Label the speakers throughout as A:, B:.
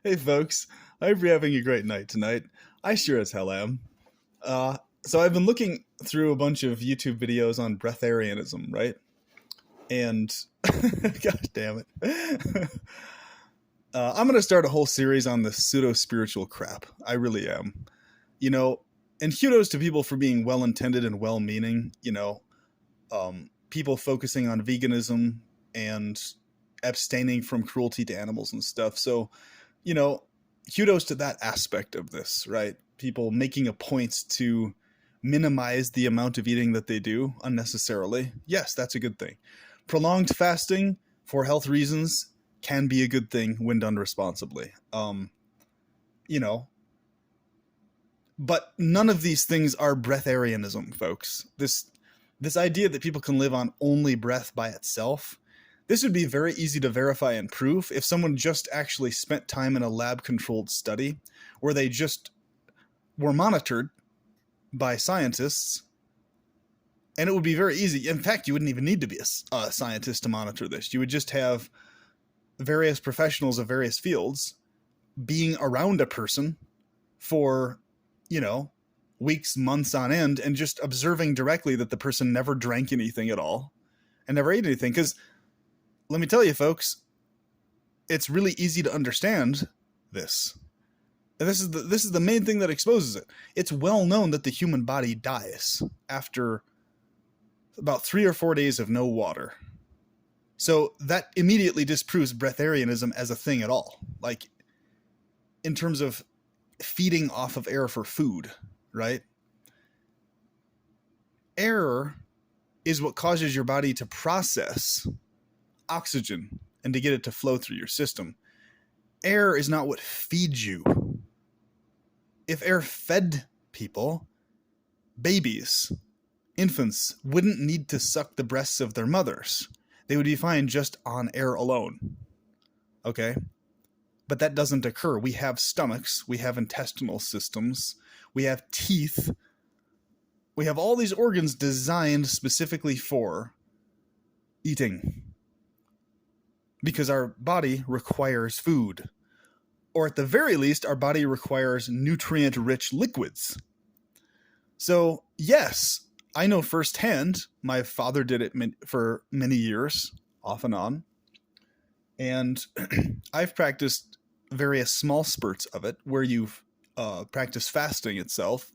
A: Hey folks, I hope you're having a great night tonight. I sure as hell am. So I've been looking through a bunch of YouTube videos on breatharianism, right? And god damn it. I'm going to start a whole series on this pseudo-spiritual crap. I really am. You know, and kudos to people for being well-intended and well-meaning, people focusing on veganism and abstaining from cruelty to animals and stuff. So, you know, kudos to that aspect of this, right? People making a point to minimize the amount of eating that they do unnecessarily. Yes, that's a good thing. Prolonged fasting for health reasons can be a good thing when done responsibly. You know, but none of these things are breatharianism, folks. This idea that people can live on only breath by itself, this would be very easy to verify and prove if someone just actually spent time in a lab-controlled study where they just were monitored by scientists, and it would be very easy. In fact, you wouldn't even need to be a scientist to monitor this. You would just have various professionals of various fields being around a person for, weeks, months on end, and just observing directly that the person never drank anything at all and never ate anything. Because let me tell you, folks, it's really easy to understand this. And this is the main thing that exposes it. It's well known that the human body dies after about 3 or 4 days of no water. So that immediately disproves breatharianism as a thing at all. Like, in terms of feeding off of air for food, right? Air is what causes your body to process oxygen and to get it to flow through your system. Air is not what feeds you. If air fed people, babies, infants wouldn't need to suck the breasts of their mothers. They would be fine just on air alone. Okay? But that doesn't occur. We have stomachs, we have intestinal systems, we have teeth. We have all these organs designed specifically for eating. Because our body requires food. Or at the very least, our body requires nutrient-rich liquids. So, yes, I know firsthand. My father did it for many years, off and on. And I've practiced various small spurts of it where you've practiced fasting itself.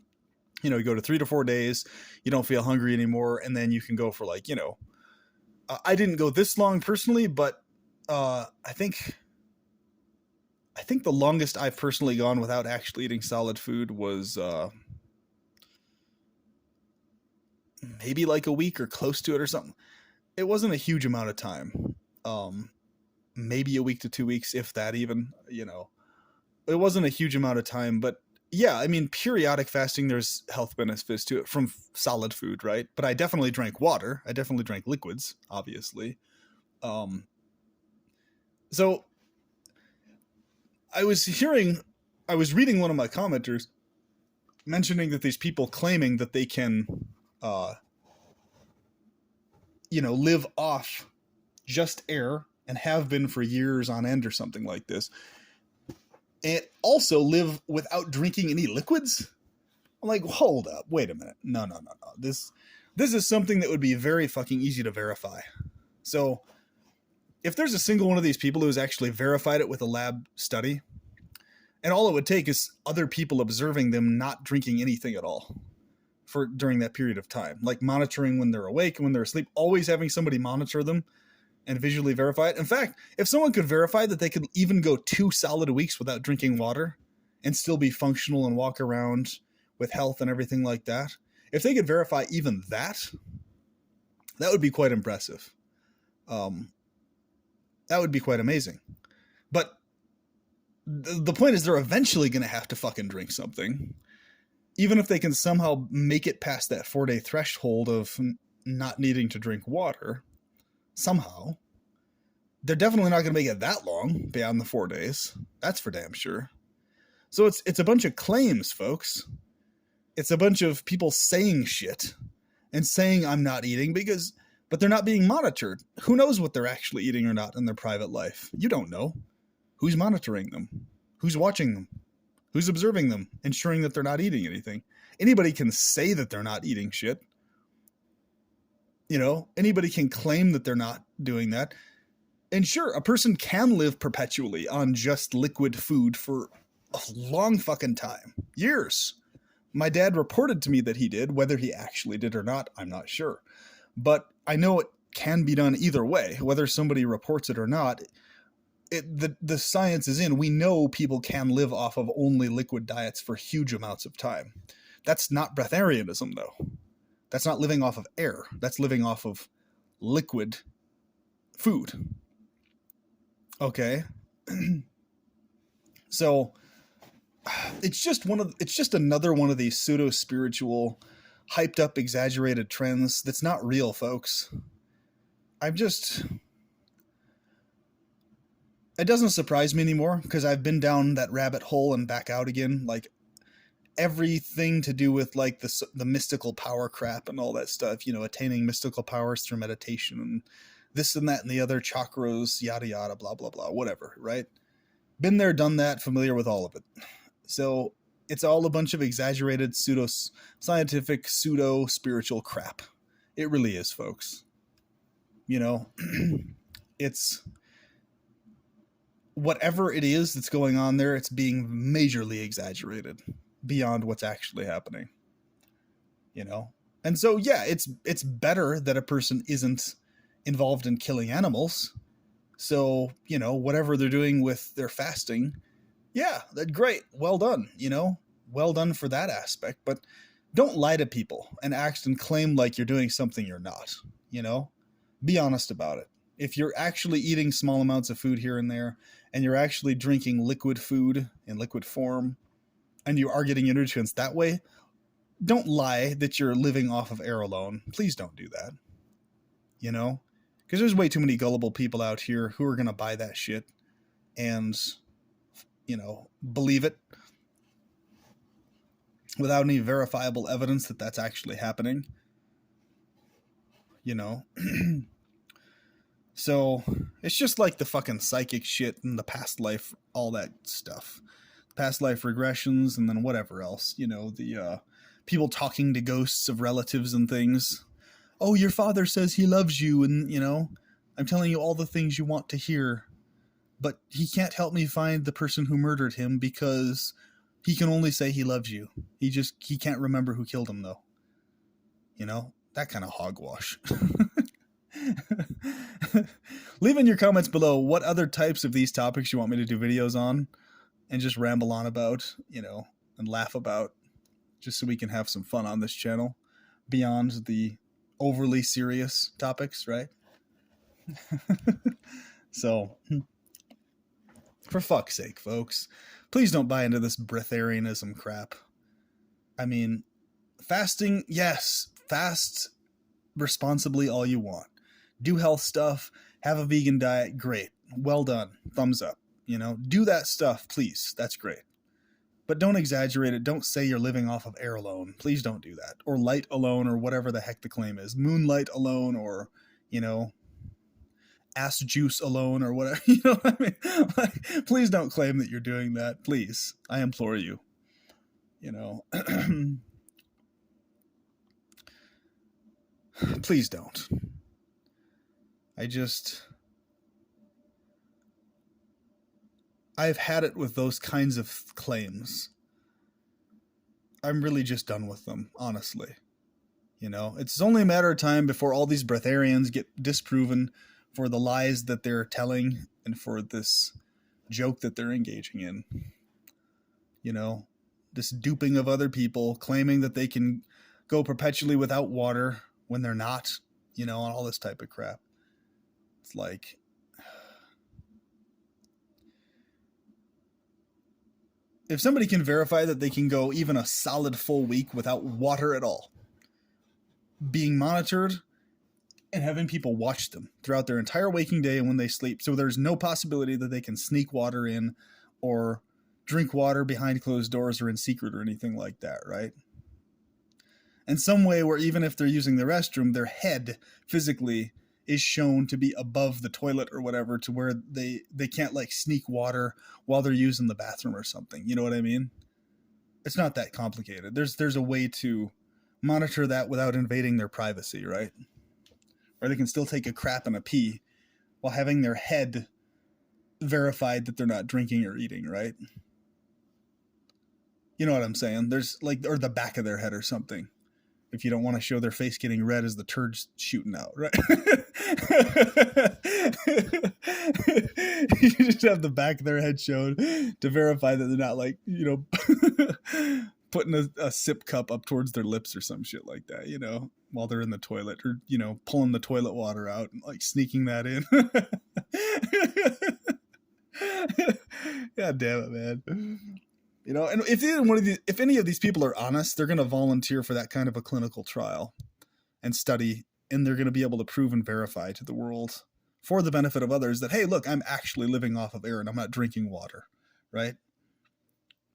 A: You go to 3 to 4 days, you don't feel hungry anymore, and then you can go for I didn't go this long personally, but I think the longest I've personally gone without actually eating solid food was maybe like a week or close to it or something. It wasn't a huge amount of time. Maybe a week to 2 weeks, if that even, It wasn't a huge amount of time, but yeah, I mean, periodic fasting, there's health benefits to it from solid food, right? But I definitely drank water. I definitely drank liquids, obviously. So I was reading one of my commenters mentioning that these people claiming that they can, live off just air and have been for years on end or something like this, and also live without drinking any liquids. I'm like, hold up, wait a minute. No. This is something that would be very fucking easy to verify. So if there's a single one of these people who's actually verified it with a lab study, and all it would take is other people observing them not drinking anything at all during that period of time, like monitoring when they're awake and when they're asleep, always having somebody monitor them and visually verify it. In fact, if someone could verify that they could even go 2 solid weeks without drinking water and still be functional and walk around with health and everything like that, if they could verify even that, that would be quite impressive. That would be quite amazing. But the point is, they're eventually going to have to fucking drink something. Even if they can somehow make it past that 4-day threshold of not needing to drink water, somehow, they're definitely not going to make it that long beyond the 4 days. That's for damn sure. So it's a bunch of claims, folks. It's a bunch of people saying shit and saying I'm not eating but they're not being monitored. Who knows what they're actually eating or not in their private life? You don't know. Who's monitoring them? Who's watching them? Who's observing them, ensuring that they're not eating anything? Anybody can say that they're not eating shit. You know, anybody can claim that they're not doing that. And sure, a person can live perpetually on just liquid food for a long fucking time. Years. My dad reported to me that he did. Whether he actually did or not, I'm not sure. But I know it can be done either way. Whether somebody reports it or not, the science is in. We know people can live off of only liquid diets for huge amounts of time. That's not breatharianism, though. That's not living off of air. That's living off of liquid food. Okay. So it's just another one of these pseudo spiritual, hyped up, exaggerated trends that's not real, folks. It doesn't surprise me anymore because I've been down that rabbit hole and back out again. Like everything to do with like the mystical power crap and all that stuff, you know, attaining mystical powers through meditation and this and that and the other, chakras, yada yada, blah blah blah, whatever, right? Been there, done that, familiar with all of it. So it's all a bunch of exaggerated pseudo scientific, pseudo spiritual crap. It really is, folks. You know, it's whatever it is that's going on there, it's being majorly exaggerated beyond what's actually happening. You know? And so yeah, it's better that a person isn't involved in killing animals. So, you know, whatever they're doing with their fasting, yeah, that's great. Well done, you know? Well done for that aspect, but don't lie to people and act and claim like you're doing something you're not, you know? Be honest about it. If you're actually eating small amounts of food here and there, and you're actually drinking liquid food in liquid form, and you are getting your nutrients that way, don't lie that you're living off of air alone. Please don't do that. You know? Because there's way too many gullible people out here who are going to buy that shit and, you know, believe it without any verifiable evidence that that's actually happening. You know? So it's just like the fucking psychic shit and the past life, all that stuff. Past life regressions and then whatever else. You know, the people talking to ghosts of relatives and things. Oh, your father says he loves you and, you know, I'm telling you all the things you want to hear. But he can't help me find the person who murdered him because he can only say he loves you. He can't remember who killed him, though. You know, that kind of hogwash. Leave in your comments below what other types of these topics you want me to do videos on and just ramble on about, you know, and laugh about, just so we can have some fun on this channel beyond the overly serious topics, right? So, for fuck's sake, folks, please don't buy into this breatharianism crap. I mean, fasting, yes, fast responsibly all you want. Do health stuff, have a vegan diet, great. Well done. Thumbs up. You know, do that stuff, please. That's great. But don't exaggerate it. Don't say you're living off of air alone. Please don't do that. Or light alone, or whatever the heck the claim is. Moonlight alone, or, you know, ass juice alone, or whatever. You know what I mean? Like, please don't claim that you're doing that. Please. I implore you. You know. Please don't. I've had it with those kinds of claims. I'm really just done with them, honestly. You know, it's only a matter of time before all these breatharians get disproven for the lies that they're telling and for this joke that they're engaging in. You know, this duping of other people, claiming that they can go perpetually without water when they're not, you know, and all this type of crap. It's like, if somebody can verify that they can go even a solid full week without water at all, being monitored and having people watch them throughout their entire waking day and when they sleep, so there's no possibility that they can sneak water in or drink water behind closed doors or in secret or anything like that, right? And some way where even if they're using the restroom, their head physically is shown to be above the toilet or whatever, to where they can't like sneak water while they're using the bathroom or something. You know what I mean? It's not that complicated. There's a way to monitor that without invading their privacy, right? Or they can still take a crap and a pee while having their head verified that they're not drinking or eating, right? You know what I'm saying? There's like, or the back of their head or something. If you don't want to show their face getting red as the turd's shooting out, right? You just have the back of their head shown to verify that they're not like, you know, putting a sip cup up towards their lips or some shit like that, you know, while they're in the toilet, or, you know, pulling the toilet water out and like sneaking that in. God damn it, man. You know, and if any of these people are honest, they're going to volunteer for that kind of a clinical trial and study, and they're going to be able to prove and verify to the world, for the benefit of others, that, hey, look, I'm actually living off of air and I'm not drinking water, right?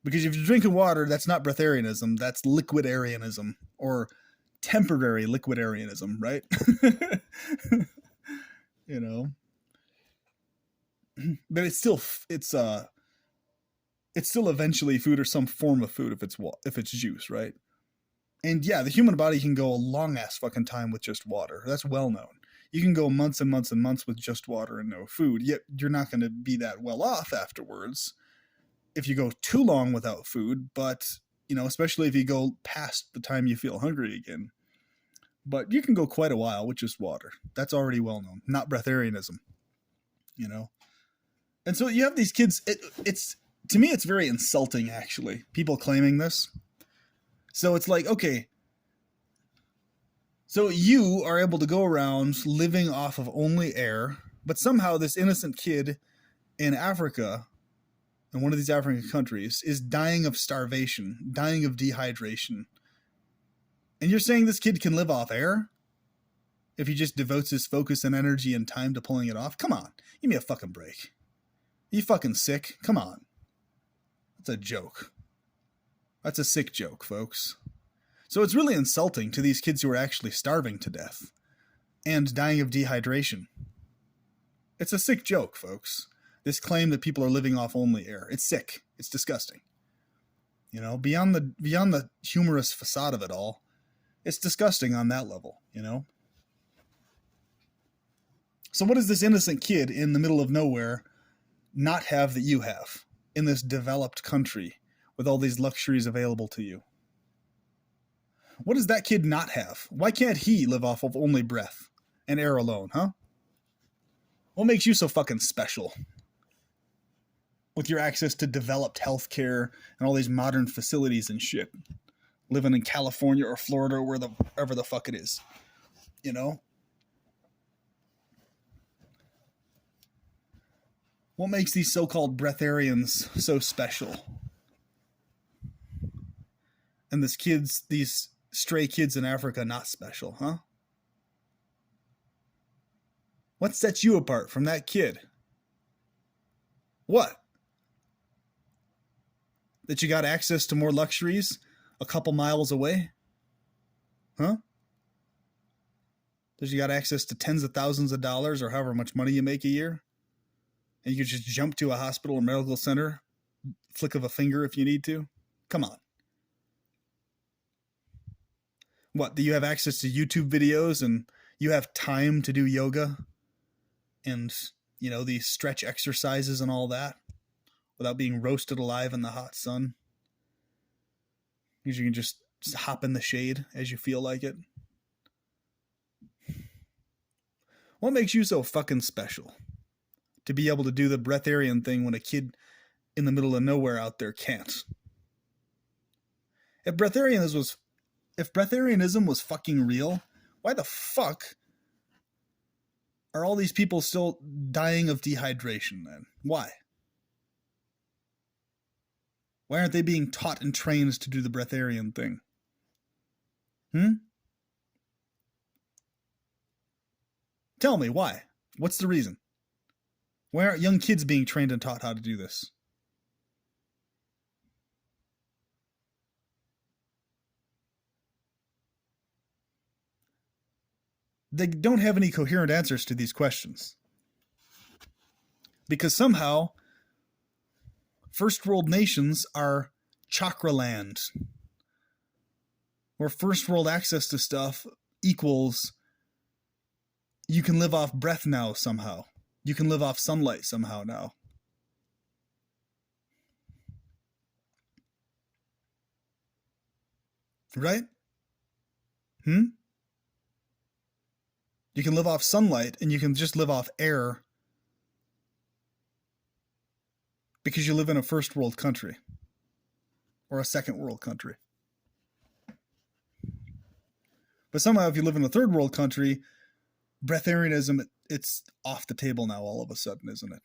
A: Because if you're drinking water, that's not breatharianism, that's liquidarianism, or temporary liquidarianism, right? You know, but it's still eventually food, or some form of food, if it's juice, right? And yeah, the human body can go a long ass fucking time with just water. That's well known. You can go months and months and months with just water and no food, yet you're not going to be that well off afterwards if you go too long without food. But, you know, especially if you go past the time you feel hungry again. But you can go quite a while with just water. That's already well known. Not breatharianism, you know? And so you have these kids, it's to me, it's very insulting, actually, people claiming this. So it's like, okay, so you are able to go around living off of only air, but somehow this innocent kid in Africa, in one of these African countries, is dying of starvation, dying of dehydration. And you're saying this kid can live off air if he just devotes his focus and energy and time to pulling it off? Come on, give me a fucking break. Are you fucking sick? Come on. That's a joke. That's a sick joke, folks. So it's really insulting to these kids who are actually starving to death and dying of dehydration. It's a sick joke, folks. This claim that people are living off only air. It's sick. It's disgusting. You know, beyond the humorous facade of it all, it's disgusting on that level, you know? So what does this innocent kid in the middle of nowhere not have that you have in this developed country with all these luxuries available to you? What does that kid not have? Why can't he live off of only breath and air alone, huh? What makes you so fucking special? With your access to developed healthcare and all these modern facilities and shit. Living in California or Florida or wherever the fuck it is. You know? What makes these so-called breatharians so special? And these stray kids in Africa not special, huh? What sets you apart from that kid? What? That you got access to more luxuries a couple miles away? Huh? That you got access to tens of thousands of dollars or however much money you make a year? And you can just jump to a hospital or medical center, flick of a finger if you need to? Come on. What, do you have access to YouTube videos and you have time to do yoga and, you know, these stretch exercises and all that without being roasted alive in the hot sun? Because you can just hop in the shade as you feel like it. What makes you so fucking special to be able to do the breatharian thing when a kid in the middle of nowhere out there can't? If breatharianism was fucking real, why the fuck are all these people still dying of dehydration then? Why? Why aren't they being taught and trained to do the breatharian thing? Tell me, why? What's the reason? Why aren't young kids being trained and taught how to do this? they don't have any coherent answers to these questions. Because somehow, first world nations are chakra land, where first world access to stuff equals you can live off breath now somehow. You can live off sunlight somehow now. Right? You can live off sunlight and you can just live off air because you live in a first world country or a second world country. But somehow if you live in a third world country, breatharianism, it's off the table now all of a sudden, isn't it?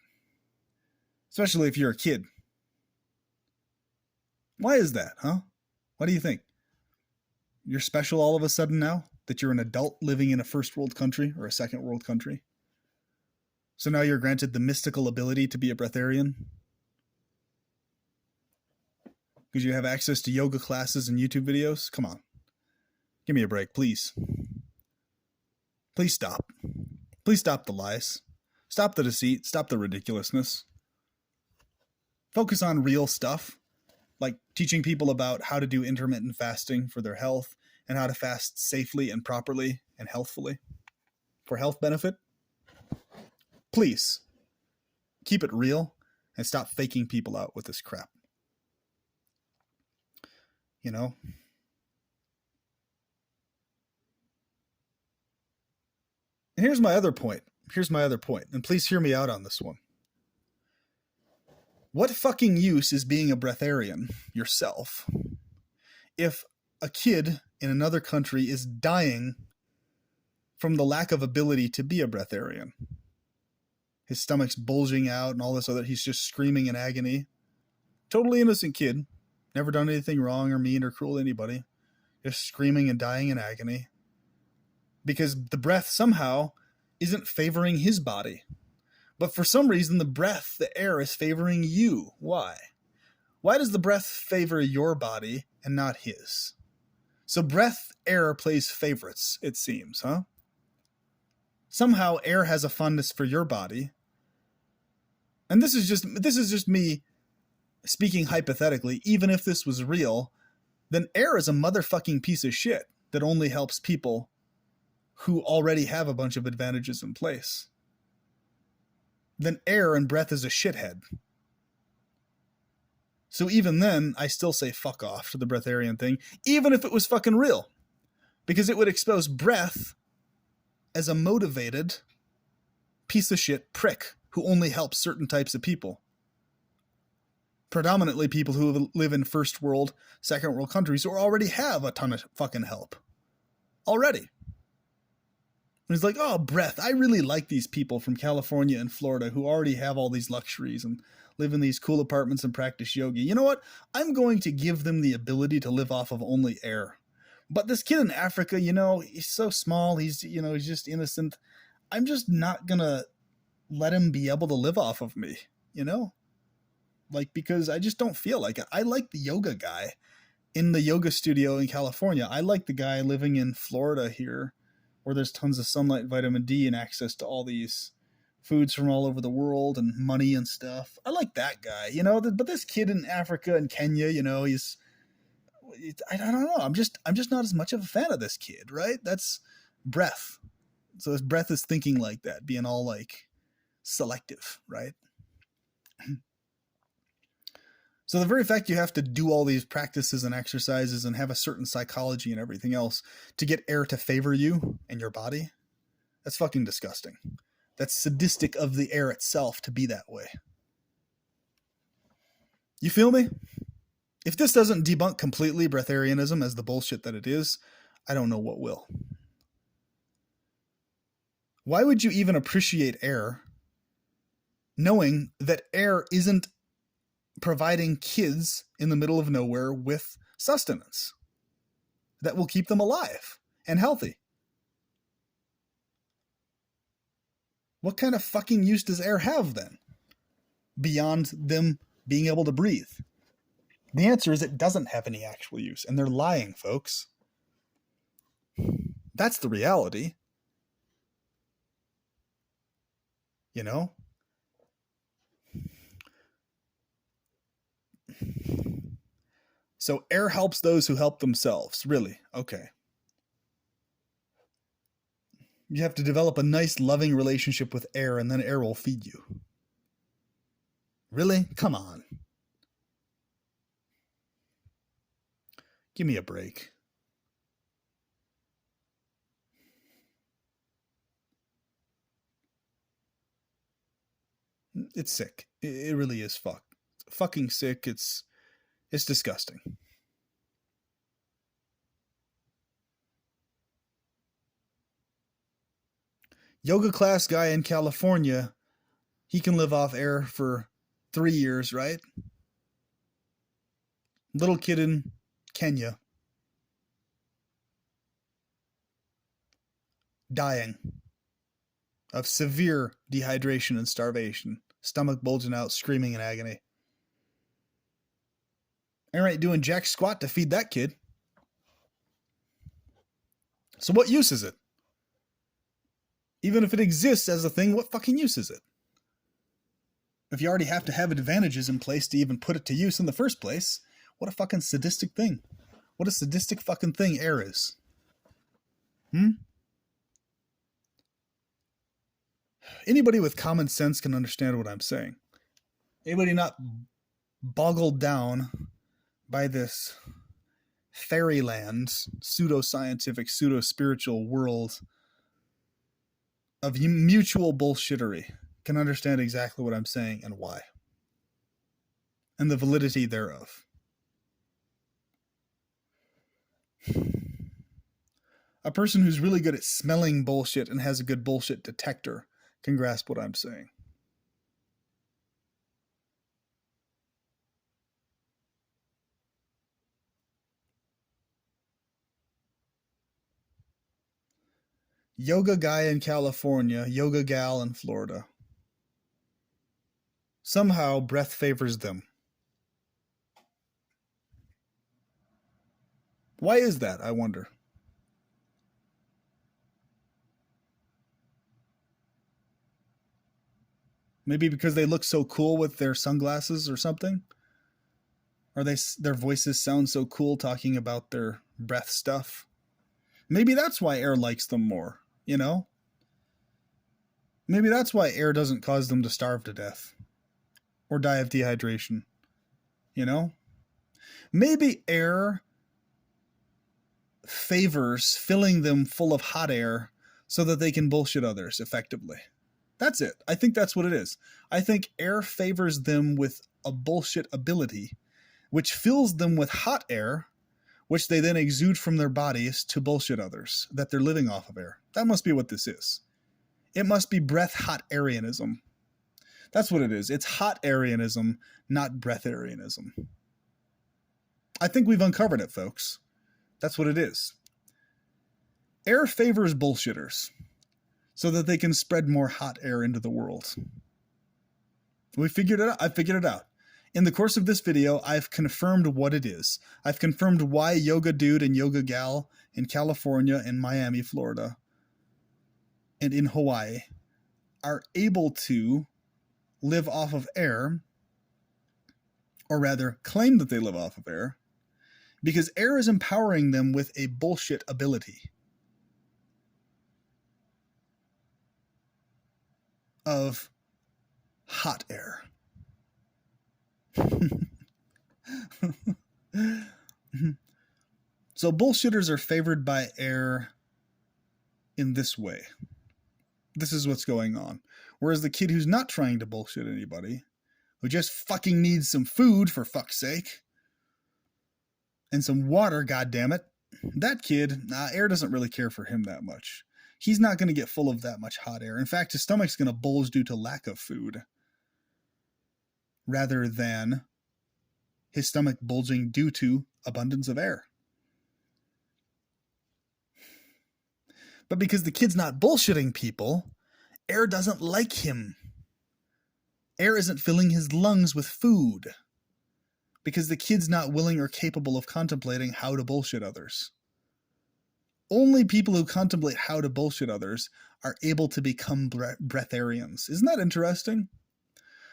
A: Especially if you're a kid. Why is that, huh? What do you think? You're special all of a sudden now that you're an adult living in a first world country or a second world country? So now you're granted the mystical ability to be a breatharian? Because you have access to yoga classes and YouTube videos? Come on. Give me a break, please. Please stop. Please stop the lies. Stop the deceit. Stop the ridiculousness. Focus on real stuff, like teaching people about how to do intermittent fasting for their health and how to fast safely and properly and healthfully for health benefit. Please keep it real and stop faking people out with this crap. You know? And here's my other point. And please hear me out on this one. What fucking use is being a breatharian yourself if a kid in another country is dying from the lack of ability to be a breatharian? His stomach's bulging out and all this other, he's just screaming in agony. Totally innocent kid. Never done anything wrong or mean or cruel to anybody. Just screaming and dying in agony. Because the breath somehow isn't favoring his body. But for some reason, the breath, the air, is favoring you. Why? Why does the breath favor your body and not his? So breath, air plays favorites, it seems, huh? Somehow air has a fondness for your body. And this is just me speaking hypothetically. Even if this was real, then air is a motherfucking piece of shit that only helps people who already have a bunch of advantages in place. Then air and breath is a shithead. So even then, I still say fuck off to the breatharian thing, even if it was fucking real. Because it would expose breath as a motivated piece of shit prick who only helps certain types of people. Predominantly people who live in first world, second world countries who already have a ton of fucking help. Already. And it's like, oh, breath. I really like these people from California and Florida who already have all these luxuries and live in these cool apartments and practice yoga. You know what? I'm going to give them the ability to live off of only air. But this kid in Africa, he's so small. He's just innocent. I'm just not going to let him be able to live off of me, because I just don't feel like it. I like the yoga guy in the yoga studio in California. I like the guy living in Florida here, where there's tons of sunlight, vitamin D, and access to all these foods from all over the world and money and stuff. I like that guy, but this kid in Africa and Kenya, I don't know. I'm just not as much of a fan of this kid, right? That's breath. So his breath is thinking like that, being all like selective, right? So the very fact you have to do all these practices and exercises and have a certain psychology and everything else to get air to favor you and your body, that's fucking disgusting. That's sadistic of the air itself to be that way. You feel me? If this doesn't debunk completely breatharianism as the bullshit that it is, I don't know what will. Why would you even appreciate air knowing that air isn't providing kids in the middle of nowhere with sustenance that will keep them alive and healthy? What kind of fucking use does air have then, beyond them being able to breathe? The answer is it doesn't have any actual use, and they're lying, folks. That's the reality. you know? So air helps those who help themselves. Really? Okay. You have to develop a nice, loving relationship with air, and then air will feed you. Really? Come on. Give me a break. It's sick. It really is fucking sick. It's disgusting. Yoga class guy in California, he can live off air for 3 years, right? Little kid in Kenya dying of severe dehydration and starvation, stomach bulging out, screaming in agony. Air ain't doing jack squat to feed that kid. So what use is it? Even if it exists as a thing, what fucking use is it? If you already have to have advantages in place to even put it to use in the first place, what a fucking sadistic thing. What a sadistic fucking thing air is. Anybody with common sense can understand what I'm saying. Anybody not boggled down by this fairyland, pseudo-scientific, pseudo-spiritual world of mutual bullshittery can understand exactly what I'm saying and why. And the validity thereof. A person who's really good at smelling bullshit and has a good bullshit detector can grasp what I'm saying. Yoga guy in California, yoga gal in Florida. Somehow breath favors them. Why is that, I wonder? Maybe because they look so cool with their sunglasses or something? Or their voices sound so cool talking about their breath stuff? Maybe that's why air likes them more, you know? Maybe that's why air doesn't cause them to starve to death or die of dehydration, you know? Maybe air favors filling them full of hot air so that they can bullshit others effectively. That's it. I think that's what it is. I think air favors them with a bullshit ability, which fills them with hot air, which they then exude from their bodies to bullshit others, that they're living off of air. That must be what this is. It must be breath hot Arianism. That's what it is. It's hot Arianism, not breatharianism. I think we've uncovered it, folks. That's what it is. Air favors bullshitters so that they can spread more hot air into the world. We figured it out. I figured it out. In the course of this video, I've confirmed what it is. I've confirmed why yoga dude and yoga gal in California and Miami, Florida, and in Hawaii are able to live off of air, or rather claim that they live off of air, because air is empowering them with a bullshit ability of hot air. So bullshitters are favored by air in this way. This is what's going on. Whereas the kid who's not trying to bullshit anybody, who just fucking needs some food for fuck's sake, and some water, goddammit, that kid, air doesn't really care for him that much. He's not going to get full of that much hot air. In fact, his stomach's going to bulge due to lack of food, rather than his stomach bulging due to abundance of air. But because the kid's not bullshitting people, air doesn't like him. Air isn't filling his lungs with food because the kid's not willing or capable of contemplating how to bullshit others. Only people who contemplate how to bullshit others are able to become breatharians. Isn't that interesting?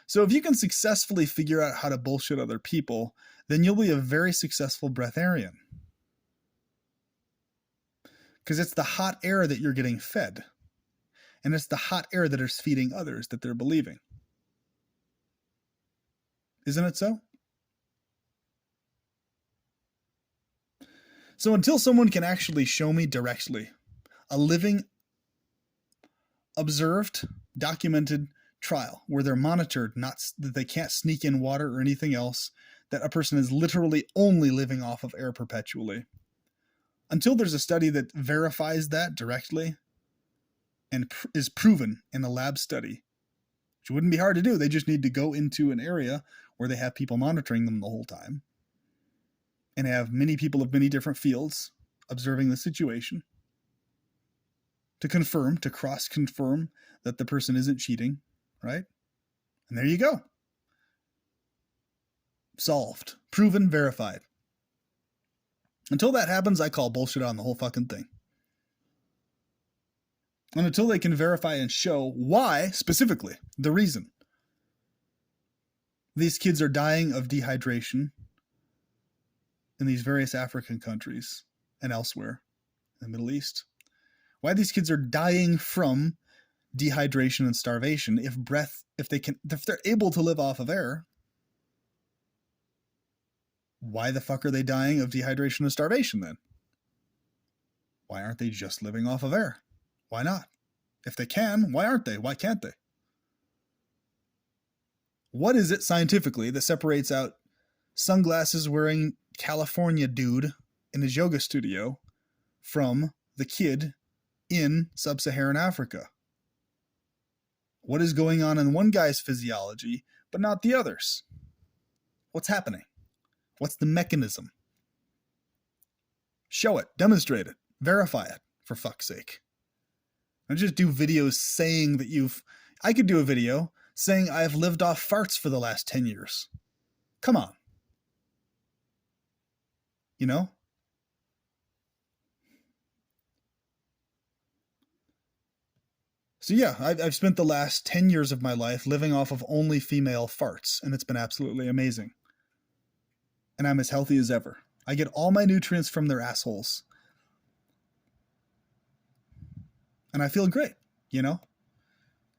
A: So if you can successfully figure out how to bullshit other people, then you'll be a very successful breatharian. Because it's the hot air that you're getting fed. And it's the hot air that is feeding others that they're believing. Isn't it so? So until someone can actually show me directly a living, observed, documented trial where they're monitored, not that they can't sneak in water or anything else, that a person is literally only living off of air perpetually. Until there's a study that verifies that directly and is proven in a lab study, which wouldn't be hard to do. They just need to go into an area where they have people monitoring them the whole time and have many people of many different fields observing the situation to confirm, to cross-confirm that the person isn't cheating, right? And there you go. Solved. Proven, verified. Until that happens, I call bullshit on the whole fucking thing. And until they can verify and show why, specifically, the reason these kids are dying of dehydration in these various African countries and elsewhere in the Middle East, why these kids are dying from dehydration and starvation, if they're able to live off of air, why the fuck are they dying of dehydration and starvation then? Why aren't they just living off of air? Why not? If they can, why aren't they? Why can't they? What is it scientifically that separates out sunglasses wearing California dude in his yoga studio from the kid in sub-Saharan Africa? What is going on in one guy's physiology, but not the others? What's happening? What's the mechanism? Show it, demonstrate it, verify it, for fuck's sake. Don't just do videos saying that I could do a video saying I've lived off farts for the last 10 years. Come on. You know? So yeah, I've spent the last 10 years of my life living off of only female farts, and it's been absolutely amazing. And I'm as healthy as ever. I get all my nutrients from their assholes. And I feel great, you know?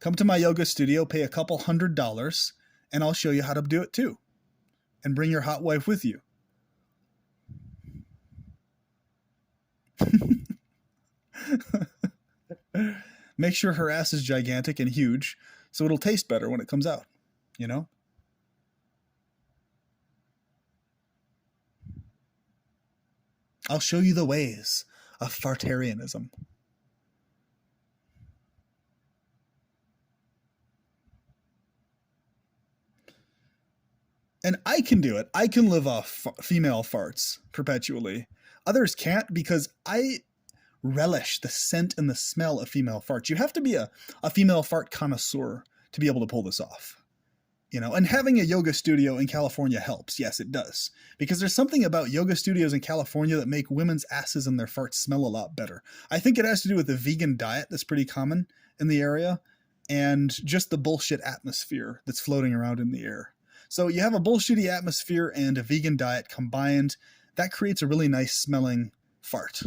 A: Come to my yoga studio, pay a couple $100, and I'll show you how to do it too. And bring your hot wife with you. Make sure her ass is gigantic and huge, so it'll taste better when it comes out, you know? I'll show you the ways of fartarianism. And I can do it. I can live off female farts perpetually. Others can't because I relish the scent and the smell of female farts. You have to be a female fart connoisseur to be able to pull this off. You know, and having a yoga studio in California helps. Yes, it does. Because there's something about yoga studios in California that make women's asses and their farts smell a lot better. I think it has to do with the vegan diet that's pretty common in the area and just the bullshit atmosphere that's floating around in the air. So you have a bullshitty atmosphere and a vegan diet combined. That creates a really nice smelling fart.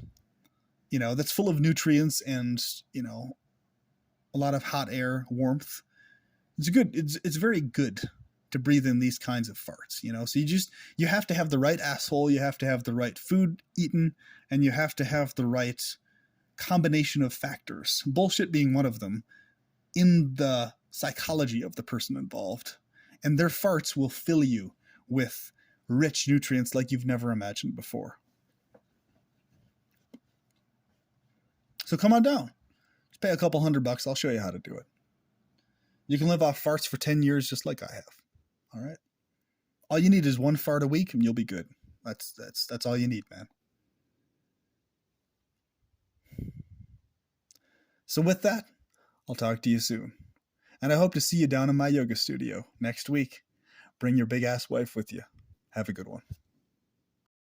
A: You know, that's full of nutrients and, you know, a lot of hot air, warmth. It's very good to breathe in these kinds of farts, you know? So you have to have the right asshole, you have to have the right food eaten, and you have to have the right combination of factors, bullshit being one of them, in the psychology of the person involved. And their farts will fill you with rich nutrients like you've never imagined before. So come on down. Just pay a couple $100. I'll show you how to do it. You can live off farts for 10 years just like I have. All right? All you need is one fart a week and you'll be good. That's all you need, man. So with that, I'll talk to you soon. And I hope to see you down in my yoga studio next week. Bring your big ass wife with you. Have a good one.